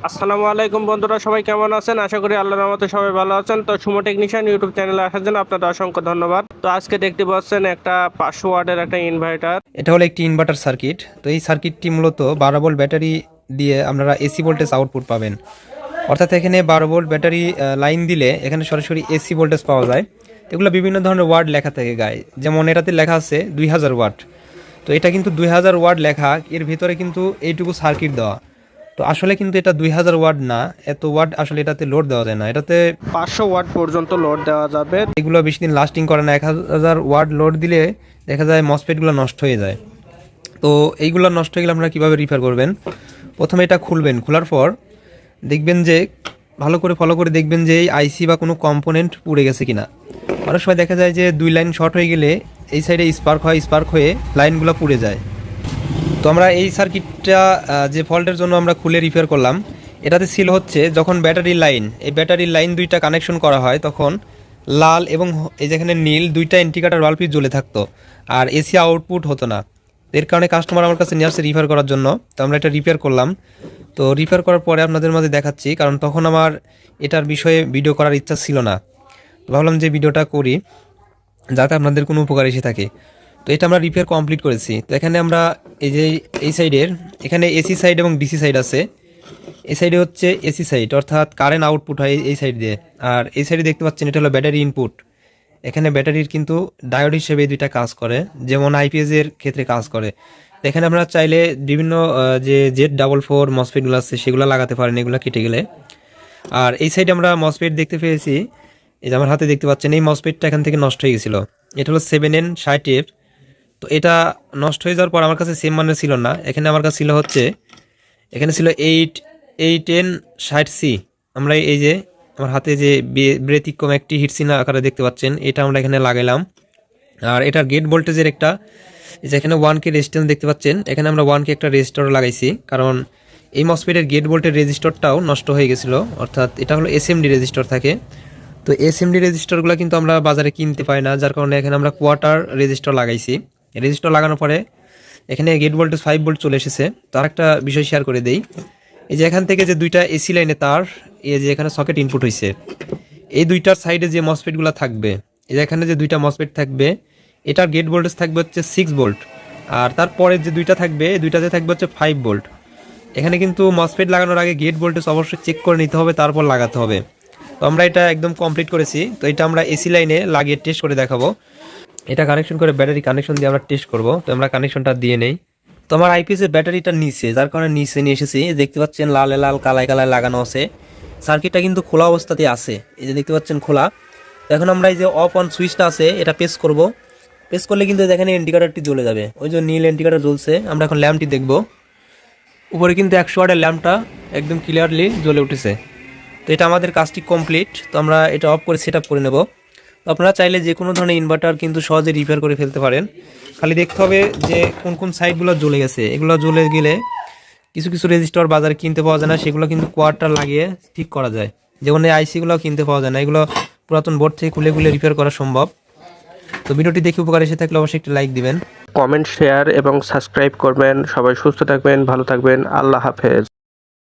আসসালামু আলাইকুম বন্ধুরা, সবাই কেমন আছেন? আশা করি আল্লাহর রহমতে সবাই ভালো আছেন। তো সুমো টেকনিশিয়ান ইউটিউব চ্যানেলে আসার জন্য আপনাদের অসংখ্য ধন্যবাদ। তো আজকে দেখতে পাচ্ছেন একটা 500 ওয়াটের একটা ইনভার্টার। এটা হলো একটি ইনভার্টার সার্কিট। তো এই সার্কিটটি মূলত 12 ভোল্ট ব্যাটারি দিয়ে আপনারা এসি ভোল্টেজ আউটপুট পাবেন। অর্থাৎ এখানে 12 ভোল্ট ব্যাটারি লাইন দিলে এখানে সরাসরি এসি ভোল্টেজ পাওয়া যায়। এগুলো বিভিন্ন ধরনের ওয়ার্ড লেখা থাকে গায়ে, যেমন এটাতে লেখা আছে 2000 ওয়াট। তো এটা কিন্তু 2000 ওয়াট লেখা, এর ভিতরে কিন্তু এইটুকু সার্কিট দেওয়া। তো আসলে কিন্তু এটা 2000 ওয়াট না, এত ওয়াট আসলে এটাতে লোড দেওয়া যায় না। এটাতে 500 ওয়াট পর্যন্ত লোড দেওয়া যাবে। এগুলো বেশি দিন লাস্টিং করে না। 1000 ওয়াট লোড দিলে দেখা যায় মসফেটগুলো নষ্ট হয়ে যায়। তো এইগুলো নষ্ট হয়ে গেলে আপনারা কীভাবে রিপেয়ার করবেন? প্রথমে এটা খুলবেন, খোলার পর দেখবেন যে ভালো করে ফলো করে দেখবেন যে এই আইসি বা কোনো কম্পোনেন্ট পুড়ে গেছে কিনা। অনেক সময় দেখা যায় যে 2 লাইন শর্ট হয়ে গেলে এই সাইডে স্পার্ক হয়ে লাইনগুলো পুড়ে যায়। তো আমরা এই সার্কিটটা যে ফল্টের জন্য আমরা খুলে রিপেয়ার করলাম, এটাতে ছিল হচ্ছে যখন এই ব্যাটারির লাইন দুইটা কানেকশন করা হয় তখন লাল এবং এই যেখানে নীল দুইটা ইন্ডিকেটর বাল্বই জ্বলে থাকতো, আর এসি আউটপুট হতো না। এর কারণে কাস্টমার আমার কাছে নিয়ে আসছে রিপেয়ার করার জন্য। তো আমরা এটা রিপেয়ার করলাম। তো রিপেয়ার করার পরে আপনাদের মাঝে দেখাচ্ছি, কারণ তখন আমার এটার বিষয়ে ভিডিও করার ইচ্ছা ছিল না। তো ভাবলাম যে ভিডিওটা করি যাতে আপনাদের কোনো উপকার এসে থাকে। তো এটা আমরা রিপেয়ার কমপ্লিট করেছি। তো এখানে আমরা এই যে এই সাইডের এখানে এসি সাইড এবং ডিসি সাইড আছে। এই সাইডে হচ্ছে এসি সাইড, অর্থাৎ কারেন্ট আউটপুট হয় এই সাইড দিয়ে। আর এই সাইডে দেখতে পাচ্ছেন এটা হলো ব্যাটারি ইনপুট। এখানে ব্যাটারির কিন্তু ডায়োড হিসেবে এই দুইটা কাজ করে, যেমন আইপিএস এর ক্ষেত্রে কাজ করে। তো এখানে আমরা চাইলে বিভিন্ন যে Z44 মসফেটগুলো আছে সেগুলো লাগাতে পারেন, এগুলো কেটে গেলে। আর এই সাইডে আমরা মসফেট দেখতে পেয়েছি, এই যে আমার হাতে দেখতে পাচ্ছেন এই মসফেটটা এখান থেকে নষ্ট হয়ে গেছিলো। এটা হলো 7N60F। তো এটা নষ্ট হয়ে যাওয়ার পর আমার কাছে সেম মানের ছিল না, এখানে আমার কাছে ছিল হচ্ছে এখানে ছিল 8N60C। আমরা এই যে আমার হাতে যে ব্যতিক্রম একটি হিটসিনা আকারে দেখতে পাচ্ছেন, এটা আমরা এখানে লাগাইলাম। আর এটার গেট ভোল্টেজের একটা যেখানে 1K রেজিস্ট্যান্স দেখতে পাচ্ছেন, এখানে আমরা 1K একটা রেজিস্টর লাগাইছি, কারণ এই মসফেটের গেট ভোল্টের রেজিস্টরটাও নষ্ট হয়ে গেছিলো। অর্থাৎ এটা হলো এসএমডি রেজিস্টর থাকে। তো এসএমডি রেজিস্টরগুলো কিন্তু আমরা বাজারে কিনতে পাই না, যার কারণে এখানে আমরা কোয়ার্টার রেজিস্টর লাগাইছি। রেজিস্টর লাগানোর পরে এখানে গেট ভোল্টেজ 5 ভোল্ট চলে এসেছে। তার একটা বিষয় শেয়ার করে দেই, এই যে এখান থেকে যে দুইটা এসি লাইনে তার এই যে এখানে সকেট ইনপুট হয়েছে, এই দুইটার সাইডে যে মসফেটগুলো থাকবে, এই যে এখানে যে দুইটা মসফেট থাকবে, এটার গেট ভোল্টেজ থাকবে হচ্ছে 6 ভোল্ট। আর তারপরে যে দুইটা থাকবে, দুইটাতে থাকবে হচ্ছে 5 ভোল্ট। এখানে কিন্তু মসফেট লাগানোর আগে গেট ভোল্টেজ অবশ্যই চেক করে নিতে হবে, তারপর লাগাতে হবে। তো আমরা এটা একদম কমপ্লিট করেছি। তো এটা আমরা এসি লাইনে লাগিয়ে টেস্ট করে দেখাবো। এটা কানেকশন করে ব্যাটারি কানেকশন দিয়ে আমরা টেস্ট করব। তো আমরা কানেকশনটা দিয়ে নেই। তো আমার আইপিএস এর ব্যাটারিটা নিচে, যার কারণে নিচে নিয়ে এসেছি। দেখতে পাচ্ছেন লালে লাল কালায় কালায় লাগানো আছে। সার্কিটটা কিন্তু খোলা অবস্থাতেই আছে, এই যে দেখতে পাচ্ছেন খোলা। তো এখন আমরা এই যে অফ অন সুইচটা আছে এটা প্রেস করব। প্রেস করলে কিন্তু এখানে ইন্ডিকেটরটি জ্বলে যাবে, ওই যে নীল ইন্ডিকেটর জ্বলছে। আমরা এখন ল্যাম্পটি দেখব, উপরে কিন্তু 100 ওয়াটের ল্যাম্পটা একদম ক্লিয়ারলি জ্বলে উঠেছে। তো এটা আমাদের কাজটি কমপ্লিট। তো আমরা এটা অফ করে সেট আপ করে নেব। তো আপনারা চাইলে যে কোনো ধরনের ইনভার্টার কিন্তু সহজে রিপেয়ার করে ফেলতে পারেন। খালি দেখতে হবে যে কোন কোন সাইডগুলো জ্বলে গেছে। এগুলো জ্বলে গেলে কিছু কিছু রেজিস্টার বাজারে কিনতে পাওয়া যায় না, সেগুলো কিন্তু কোয়ার্টার লাগিয়ে ঠিক করা যায়। যেমন এই আইসিগুলোও কিনতে পাওয়া যায় না, এগুলো পুরাতন বোর্ড থেকে খুলে খুলে রিপেয়ার করা সম্ভব। তো ভিডিওটি দেখে উপকার এসে থাকলে অবশ্যই একটি লাইক দিবেন, কমেন্ট, শেয়ার এবং সাবস্ক্রাইব করবেন। সবাই সুস্থ থাকবেন, ভালো থাকবেন। আল্লাহ হাফেজ।